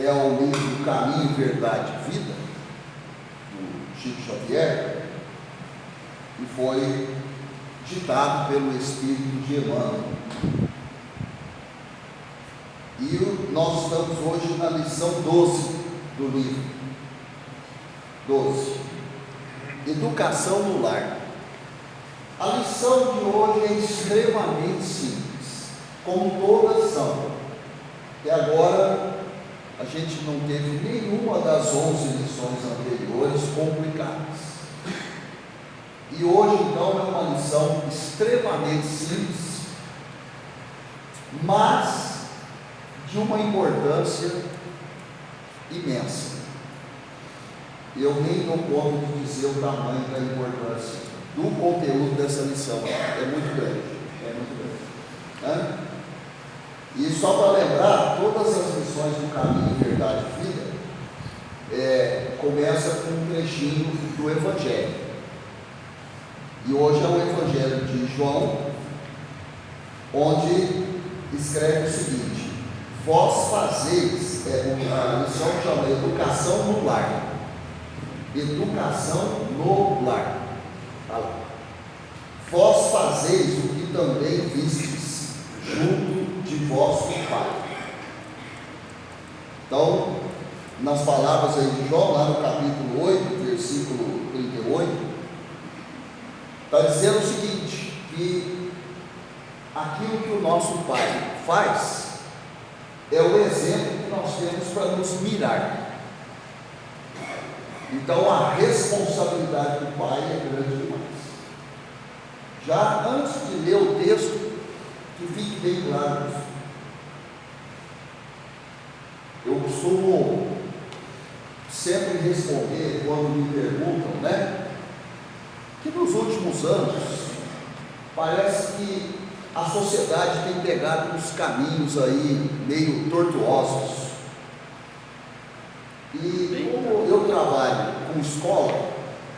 é o livro Caminho, Verdade e Vida, do Chico Xavier, e foi ditado pelo Espírito de Emmanuel. E nós estamos hoje na lição 12 do livro. 12. Educação no lar. A lição de hoje é extremamente simples, como todas são. Até agora, a gente não teve nenhuma das 11 lições anteriores complicadas. E hoje, então, é uma lição extremamente simples, mas de uma importância imensa. Eu nem dou conta de dizer o tamanho da importância do conteúdo dessa lição. É muito grande, né? E só para lembrar, todas as lições do Caminho, Verdade e Vida começa com um trechinho do Evangelho. E hoje é o Evangelho de João, onde escreve o seguinte: vós fazeis, a lição chama Educação no Lar. Educação no lar. Vós fazeis o que também vistes junto de vosso Pai. Então, nas palavras aí de João, lá no capítulo 8, versículo 38, está dizendo o seguinte, que aquilo que o nosso Pai faz é o exemplo que nós temos para nos mirar. Então a responsabilidade do Pai é grande demais. Já antes de ler o texto, que fique bem claro isso. Eu costumo sempre responder quando me perguntam, né? Que nos últimos anos parece que a sociedade tem pegado uns caminhos aí meio tortuosos. E como eu trabalho com escola,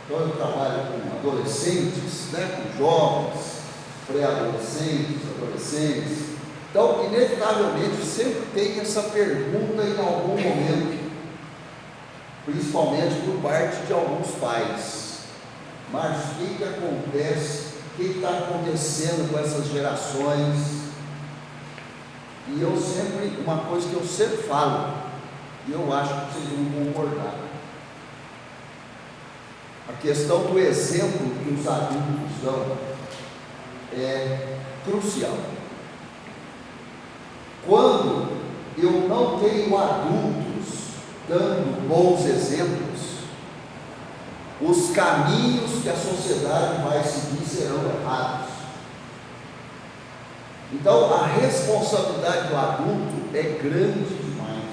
então eu trabalho com adolescentes, né, com jovens, pré-adolescentes, adolescentes, então inevitavelmente sempre tem essa pergunta em algum momento, principalmente por parte de alguns pais: Márcio, o que acontece? O que está acontecendo com essas gerações? E eu sempre, uma coisa que eu sempre falo, e eu acho que vocês vão concordar: a questão do exemplo que os adultos dão é crucial. Quando eu não tenho adultos dando bons exemplos, os caminhos que a sociedade vai seguir serão errados. Então a responsabilidade do adulto é grande demais.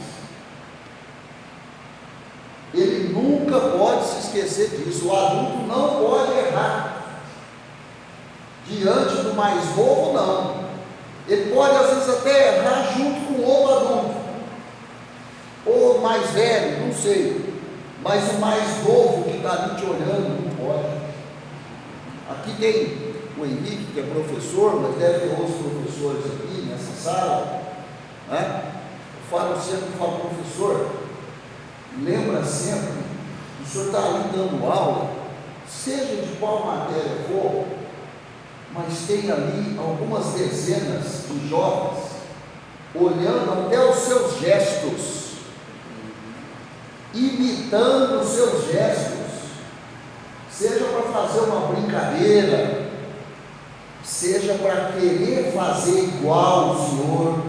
Ele nunca pode se esquecer disso. O adulto não pode errar diante do mais novo, não. Ele pode às vezes até errar junto com outro adulto, ou mais velho, não sei, mas o mais novo que está ali te olhando não pode. Aqui tem o Henrique, que é professor, mas deve ter outros professores aqui nessa sala, né? Eu falo, professor, lembra sempre, o senhor está ali dando aula, seja de qual matéria for, mas tem ali algumas dezenas de jovens olhando até os seus gestos, imitando os seus gestos, seja para fazer uma brincadeira, seja para querer fazer igual o senhor,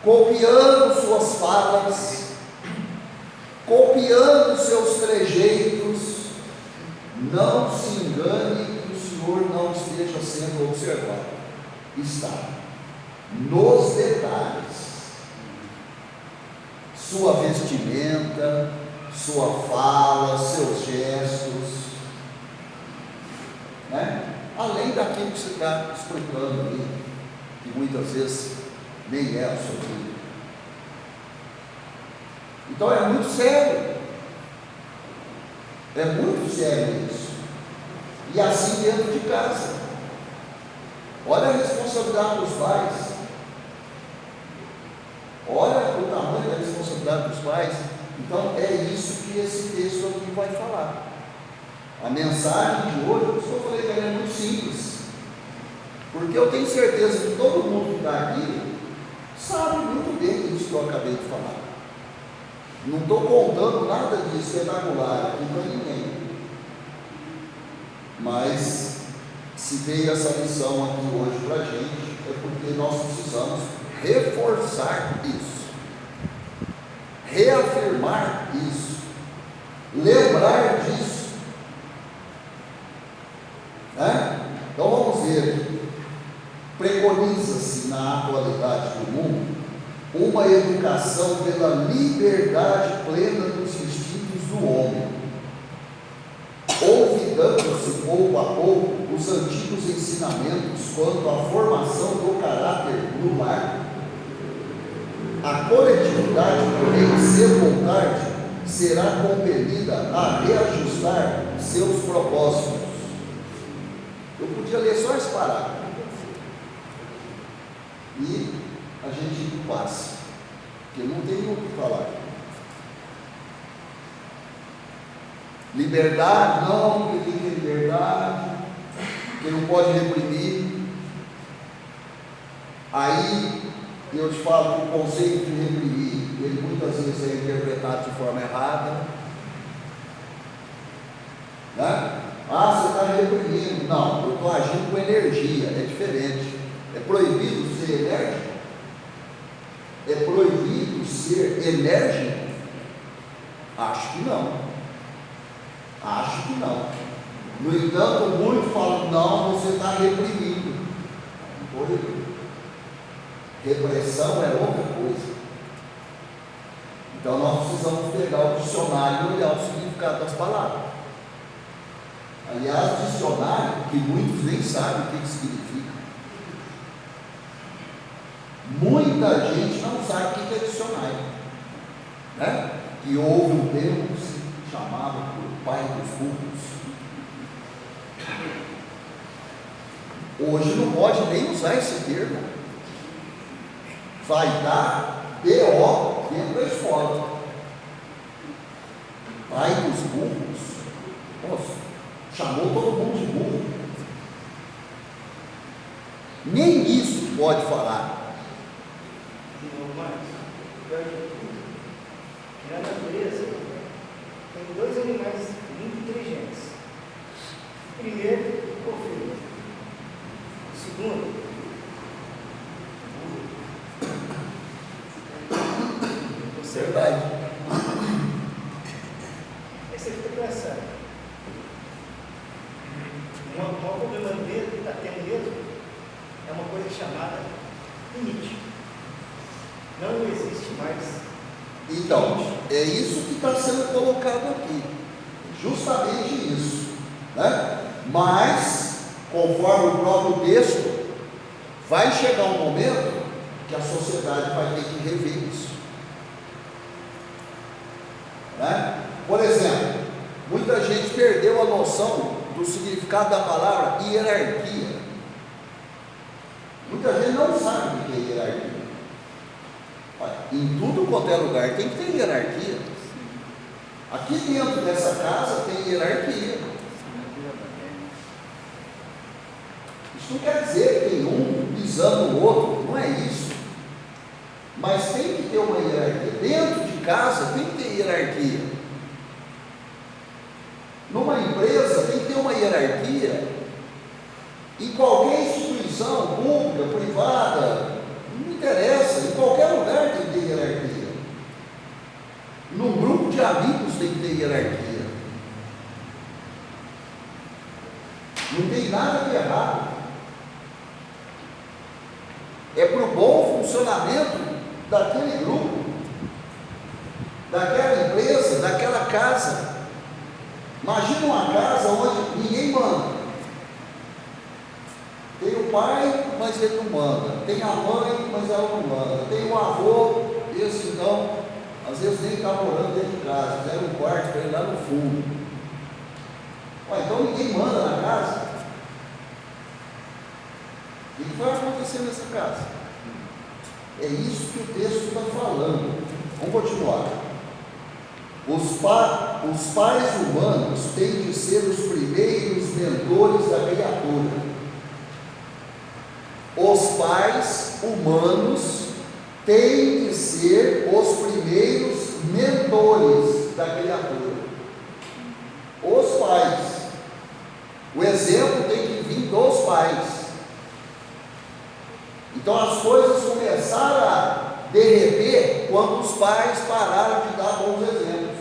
copiando suas falas, copiando seus trejeitos. Não se engane que o senhor não esteja sendo observado. Está nos detalhes. Sua vestimenta, sua fala, seus gestos, né? Além daquilo que você está explicando ali, que muitas vezes nem é a sua vida. Então é muito sério. É muito sério isso. E assim dentro de casa. Olha a responsabilidade dos pais. Olha o tamanho é a responsabilidade dos pais. Então é isso que esse texto aqui vai falar. A mensagem de hoje, por isso que eu falei que ela é muito simples, porque eu tenho certeza que todo mundo que está aqui sabe muito bem isso que eu acabei de falar. Não estou contando nada de espetacular aqui para ninguém, mas se veio essa lição aqui hoje para a gente, é porque nós precisamos reforçar isso, reafirmar isso, lembrar disso. Então vamos ver, preconiza-se na atualidade do mundo uma educação pela liberdade plena dos instintos do homem, olvidando-se pouco a pouco os antigos ensinamentos quanto à formação do caráter no lar. A coletividade, porém, cedo ou tarde, será compelida a reajustar seus propósitos. Eu podia ler só esse parágrafo e a gente passa, porque não tem o que falar. Liberdade, não, porque tem que ter liberdade, porque não pode reprimir. Aí eu te falo que o conceito de reprimir, ele muitas vezes é interpretado de forma errada, né? Ah, você está reprimindo. Não, eu estou agindo com energia, é diferente. É proibido ser enérgico? É proibido ser enérgico? Acho que não. Acho que não. No entanto, muitos falam, não, você está reprimindo. Não estou reprimindo. Repressão é outra coisa. Então nós precisamos pegar o dicionário e olhar o significado das palavras. Aliás, dicionário que muitos nem sabem o que significa. Muita gente não sabe o que é dicionário, né? Que houve um termo que se chamava por pai dos burros. Hoje não pode nem usar esse termo. Vai dar BO dentro da escola. Pai dos burros. Nossa, chamou todo mundo de burro. Nem isso pode falar. Na natureza tem dois animais muito inteligentes. O primeiro, o porfírio. O segundo, o Verdade. Aí você fica pensando, o maior problema dele que está tendo mesmo é uma coisa chamada limite. Não existe mais. Então, é isso que está sendo colocado aqui, justamente isso, né? Mas, conforme o próprio texto, vai chegar um momento que a sociedade vai ter que rever isso, né? Por exemplo, muita gente perdeu a noção do significado da palavra hierarquia. Muita gente não sabe o que é hierarquia. Em tudo quanto é lugar tem que ter hierarquia. Aqui dentro dessa casa tem hierarquia. Isso não quer dizer que tem um pisando no outro, não é isso. Mas tem que ter uma hierarquia. Dentro de casa tem que ter hierarquia. Numa empresa tem que ter uma hierarquia. Em qualquer instituição pública, privada, não interessa, em qualquer lugar tem que ter hierarquia. Num grupo de amigos tem que ter hierarquia. Não tem nada de errado. É para o bom funcionamento daquele grupo, daquela empresa, daquela casa. Imagina uma casa onde ninguém manda. Tem o pai, mas ele não manda. Tem a mãe, mas ela não manda. Tem o avô, esse então, às vezes nem está morando dentro de casa, fizeram um quarto para ele lá no fundo. Então ninguém manda na casa. O que vai acontecer nessa casa? É isso que o texto está falando. Vamos continuar. Os pais humanos têm de ser os primeiros mentores da criatura. Os pais humanos têm de ser os primeiros mentores da criatura. Os pais. O exemplo tem que vir dos pais. Então as coisas começaram a derreter quando os pais pararam de dar bons exemplos.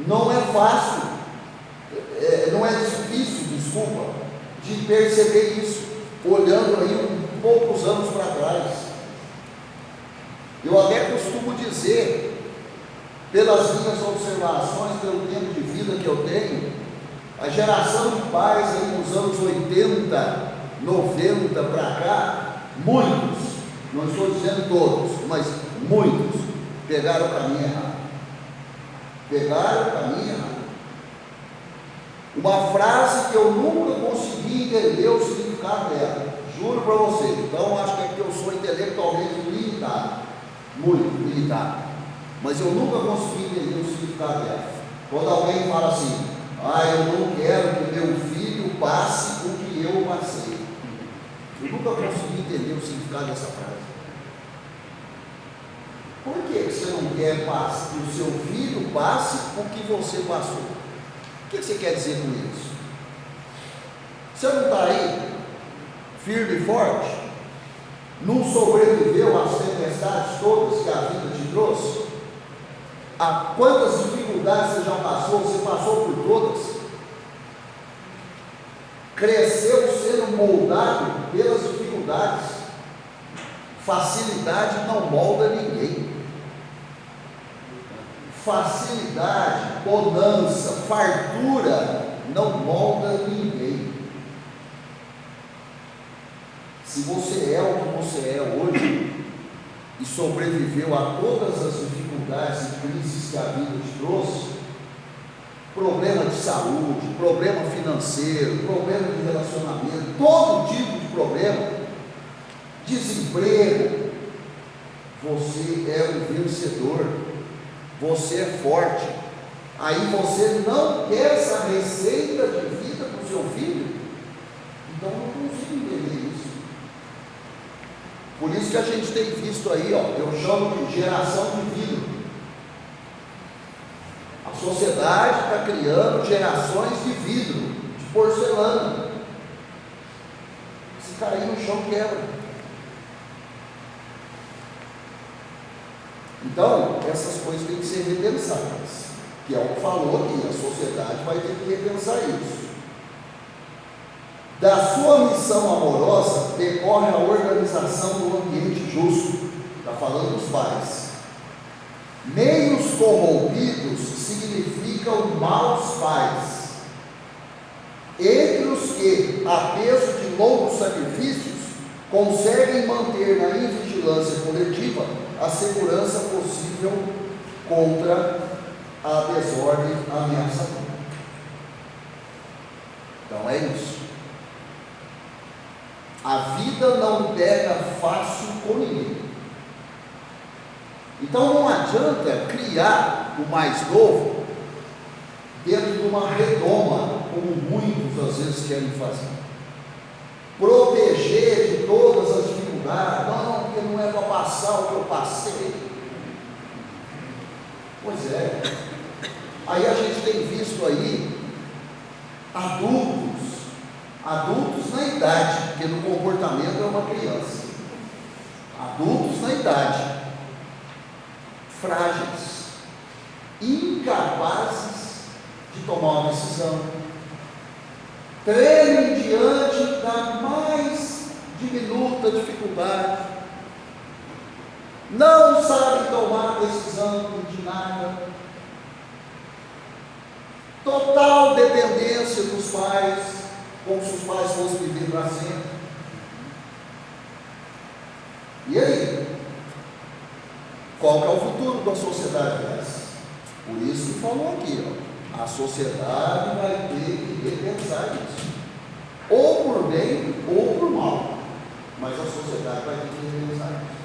Não é fácil, não é difícil, desculpa, de perceber isso, olhando aí poucos anos para trás. Eu até costumo dizer, pelas minhas observações, pelo tempo de vida que eu tenho, a geração de pais aí nos anos 80, 90 para cá, muitos, não estou dizendo todos, mas muitos, pegaram o caminho errado. Pegaram o caminho errado. Uma frase que eu nunca consegui entender o significado dela, juro para vocês. Então acho que é porque eu sou intelectualmente limitado, muito limitado, mas eu nunca consegui entender o significado dela. Quando alguém fala assim: eu não quero que meu filho passe o que eu passei. Eu nunca consegui entender o significado dessa frase. Por que você não quer que o seu filho passe o que você passou? O que você quer dizer com isso? Você não está aí, firme e forte? Não sobreviveu às tempestades todas que a vida te trouxe? A quantas dificuldades você já passou? Você passou por todas? Cresceu sendo moldado pelas dificuldades. Facilidade não molda ninguém. Facilidade, bonança, fartura não molda ninguém. Se você é o que você é hoje e sobreviveu a todas as dificuldades e crises que a vida te trouxe, problema de saúde, problema financeiro, problema de relacionamento, todo tipo de problema, desemprego, você é um vencedor, você é forte. Aí você não quer essa receita de vida para o seu filho? Então não consigo entender isso. Por isso que a gente tem visto aí, eu chamo de geração de vidro. A sociedade está criando gerações de vidro, de porcelana. Se cair no chão, quebra. Então, essas coisas têm que ser repensadas, que é o que falou aqui, a sociedade vai ter que repensar isso. Da sua missão amorosa decorre a organização do ambiente justo, está falando dos pais. Meios corrompidos significam maus pais. Entre os que, a peso de longos sacrifícios, conseguem manter na invigilância coletiva a segurança possível contra a desordem ameaçadora. Então é isso. A vida não pega fácil com ninguém. Então não adianta criar o mais novo dentro de uma redoma, como muitos às vezes querem fazer. Proteger de todas as dificuldades, não, porque não é para passar o que eu passei. Pois é. Aí a gente tem visto aí adultos na idade, porque no comportamento é uma criança. Adultos na idade, frágeis, incapazes de tomar uma decisão, tremem diante da mais diminuta dificuldade, não sabem tomar decisão de nada, total dependência dos pais, como se os pais fossem viver para sempre. E aí? Qual que é o futuro da sociedade dessa? Por isso que falou aqui, a sociedade vai ter que repensar isso, ou por bem ou por mal, mas a sociedade vai ter que repensar isso.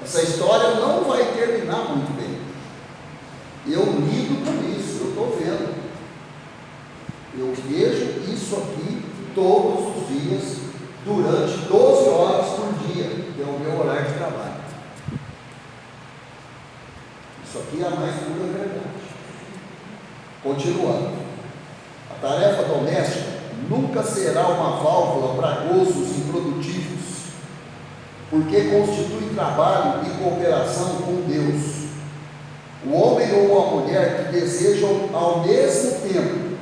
Essa história não vai terminar muito bem. Eu lido com isso, eu estou vendo. Eu vejo isso aqui todos os dias, durante 12 horas por dia, que é o meu horário de trabalho. Isso aqui é a mais pura verdade. Continuando. A tarefa doméstica nunca será uma válvula para gozos improdutivos, porque constitui trabalho e cooperação com Deus. O homem ou a mulher que desejam ao mesmo tempo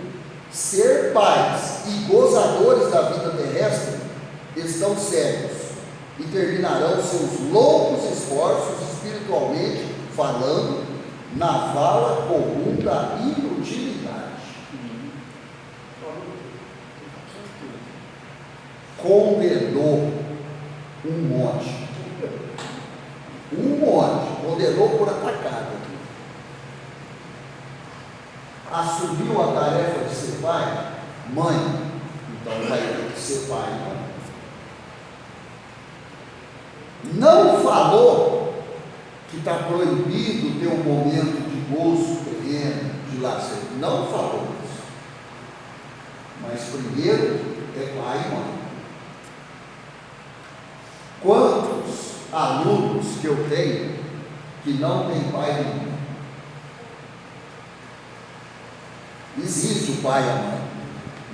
ser pais e gozadores da vida terrestre estão cegos e terminarão seus loucos esforços espiritualmente falando na vala comum da inutilidade. Condenou um monte, condenou por atacado aqui. Assumiu a tarefa de ser pai, mãe, então vai ter que ser pai e mãe. Não falou que está proibido ter um momento de gozo terreno, de lazer. Não falou isso. Mas primeiro é pai e mãe. Quantos alunos que eu tenho que não tem pai e mãe? Existe o pai e a mãe,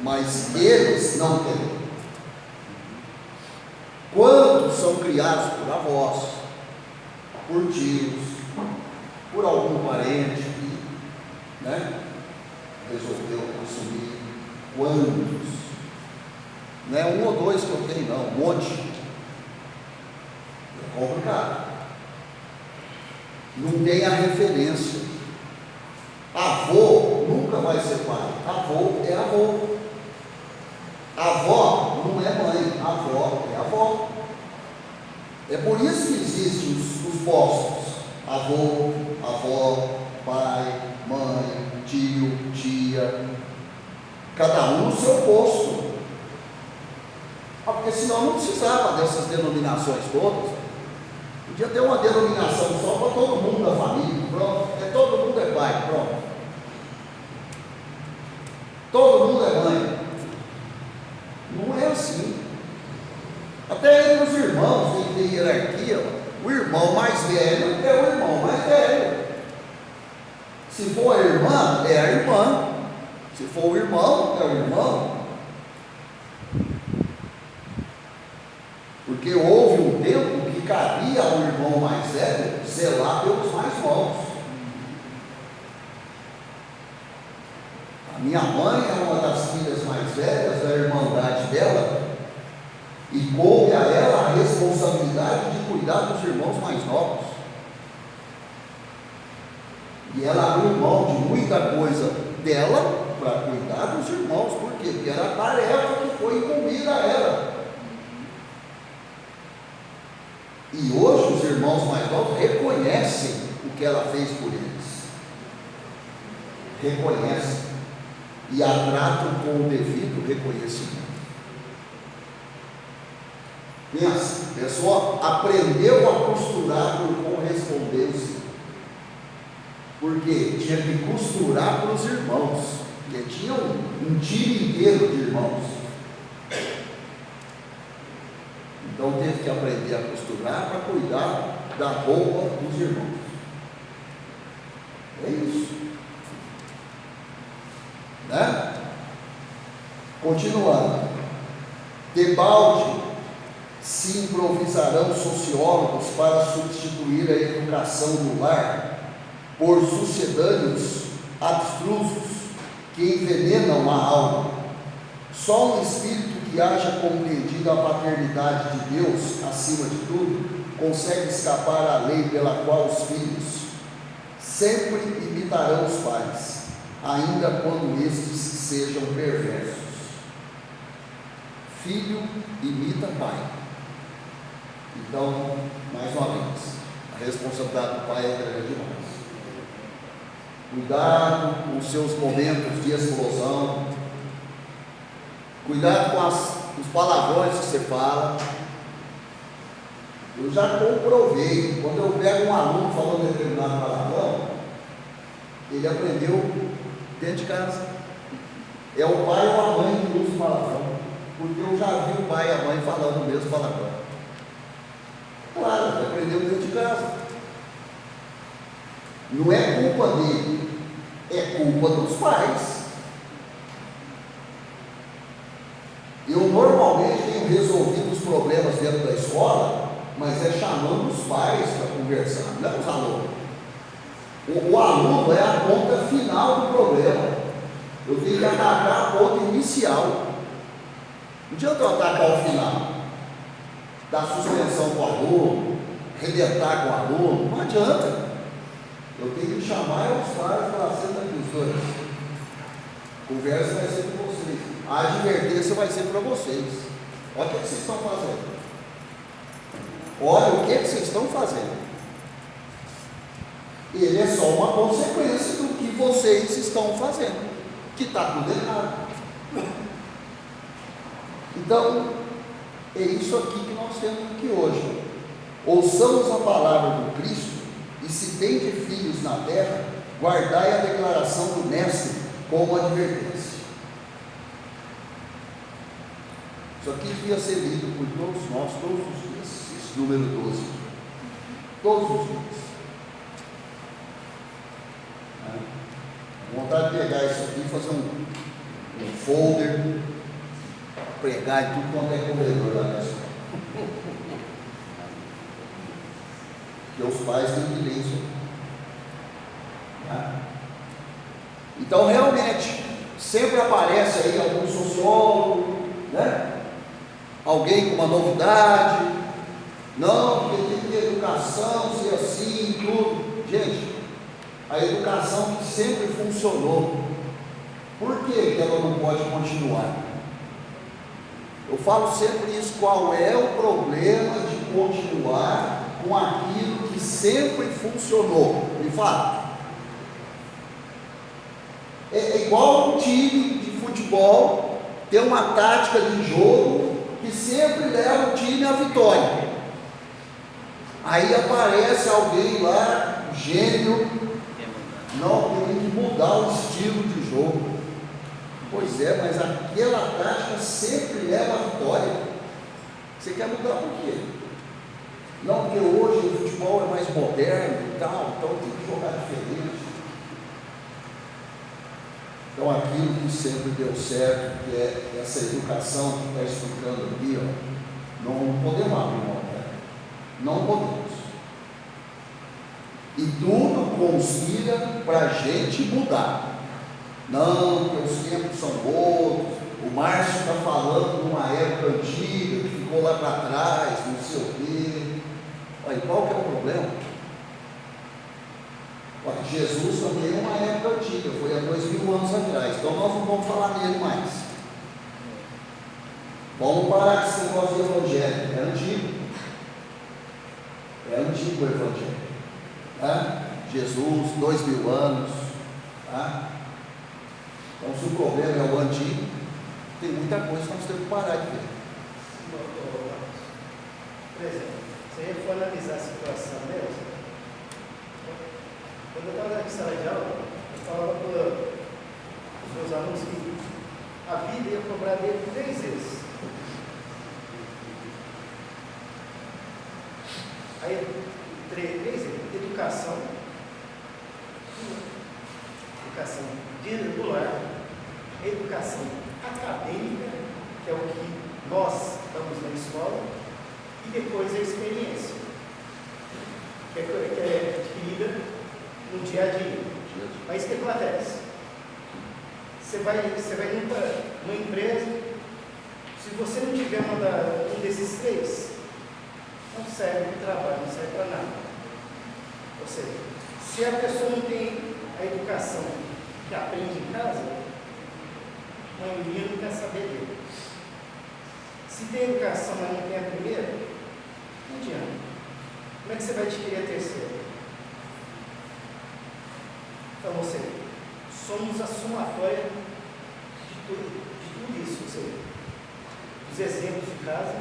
mas eles não têm. Quantos são criados por avós, por tios, por algum parente que, resolveu assumir? Quantos? Não é um ou dois que eu tenho, não, um monte. É complicado. Não tem a referência. Avô nunca vai ser pai. Avô é avô. Avó não é mãe. Avó é avó. É por isso que existem os postos: avô, avó, pai, mãe, tio, tia. Cada um no seu posto. Porque senão não precisava dessas denominações todas. Podia ter uma denominação só para todo mundo da família. Pronto. Todo mundo é pai. Pronto. Todo mundo é mãe. Não é assim. Até entre os irmãos tem hierarquia. O irmão mais velho é o irmão mais velho. Se for a irmã, é a irmã. Se for o irmão, é o irmão. Porque houve um tempo que cabia ao irmão mais velho zelar pelos mais novos. A minha mãe é uma das filhas mais velhas da irmandade dela, e coube a ela a responsabilidade de cuidar dos irmãos mais novos. E ela abriu mão de muita coisa dela para cuidar dos irmãos. Por quê? Porque era a tarefa que foi incumbida a ela. E hoje os irmãos mais novos reconhecem o que ela fez por eles. Reconhecem. E a tratam com o devido reconhecimento. Pensa, a pessoa aprendeu a costurar por correspondência. Porque tinha que costurar para os irmãos. Porque tinha um time inteiro de irmãos. Então teve que aprender a costurar para cuidar da roupa dos irmãos. É isso. Continuando. Debalde se improvisarão sociólogos para substituir a educação do lar por sucedâneos abstrusos que envenenam a alma. Só um espírito que haja compreendido a paternidade de Deus acima de tudo consegue escapar à lei pela qual os filhos sempre imitarão os pais, ainda quando estes sejam perversos. Filho imita pai. Então, mais uma vez, a responsabilidade do pai é grande demais. Cuidado com os seus momentos de explosão. Cuidado com os palavrões que você fala. Eu já comprovei, quando eu pego um aluno falando determinado palavrão, ele aprendeu dentro de casa. É o pai ou a mãe que usa o palavrão, porque eu já vi o pai e a mãe falando o mesmo palavrão. Claro, ele aprendeu dentro de casa. Não é culpa dele, é culpa dos pais. Eu normalmente tenho resolvido os problemas dentro da escola, mas é chamando os pais para conversar, não é os alunos. O aluno é a ponta final do problema. Eu tenho que atacar a ponta inicial. Não adianta eu atacar o final, dar suspensão para o aluno, arrebentar com o aluno, não adianta. Eu tenho que chamar os pais para senta aqui os dois. A conversa vai ser com vocês. A advertência vai ser para vocês. Olha o que vocês estão fazendo. Olha o que vocês estão fazendo. Ele é só uma consequência do que vocês estão fazendo, que está tudo errado. Então, é isso aqui que nós temos aqui hoje. Ouçamos a palavra do Cristo, e se tem de filhos na terra, guardai a declaração do Mestre como advertência. Isso aqui devia ser lido por todos nós, todos os dias, esse número 12. Todos os dias. Vontade de pegar isso aqui e fazer um folder, pregar em tudo quanto é corredor lá na escola. Porque os pais têm que ler isso. Tá? Então, realmente, sempre aparece aí algum sociólogo, né? Alguém com uma novidade. Não, porque tem que ter educação, ser assim, tudo. Gente, a educação que sempre funcionou, por que ela não pode continuar? Eu falo sempre isso, qual é o problema de continuar com aquilo que sempre funcionou? Me fala. É igual um time de futebol ter uma tática de jogo que sempre leva o time à vitória. Aí aparece alguém lá, gênio, não, tem que mudar o estilo de jogo. Pois é, mas aquela tática sempre leva à vitória. Você quer mudar por quê? Não, porque hoje o futebol é mais moderno e tal, então tem que jogar diferente. Então aquilo que sempre deu certo, que é essa educação que está explicando aqui, ó, não podemos abrir mão dela. Não podemos. E tudo conspira para a gente mudar. Não, porque os tempos são outros. O Márcio está falando de uma época antiga que ficou lá para trás, não sei o quê. Olha, qual que é o problema? Olha, Jesus também é uma época antiga, foi há 2000 anos atrás. Então nós não vamos falar nele mais. Vamos parar com esse negócio de evangelho. É antigo. É antigo o evangelho. Tá? Jesus, 2000 anos. Tá? Então, se o problema é o antigo, tem muita coisa que nós temos que parar de ver. Por exemplo, se a gente for analisar a situação deles, quando eu estava na sala de aula, eu falava para os meus alunos que a vida ia cobrar dele 3 vezes. Aí, 3 vezes, educação regular, educação acadêmica, que é o que nós estamos na escola, e depois a experiência, que é adquirida no dia a dia. Mas o que acontece? Você vai numa empresa, se você não tiver um desses 3, não serve para o trabalho, não serve para nada. Ou seja, se a pessoa não tem a educação que aprende em casa, a maioria não quer saber dele. Se tem educação, mas não tem a primeira, não adianta. Como é que você vai adquirir a terceira? Então, ou seja, somos a somatória de tudo isso, ou seja, os exemplos de casa,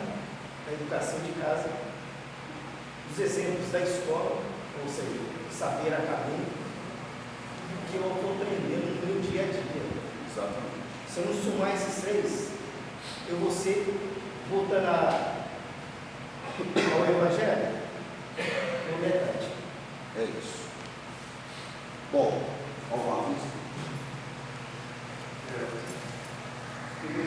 a educação de casa, dos exemplos da escola, ou seja, saber acadêmico, que eu estou aprendendo no meu dia a dia. Exatamente. Se eu não somar esses três, eu vou ser, voltando ao Evangelho, no metade. É isso. Bom,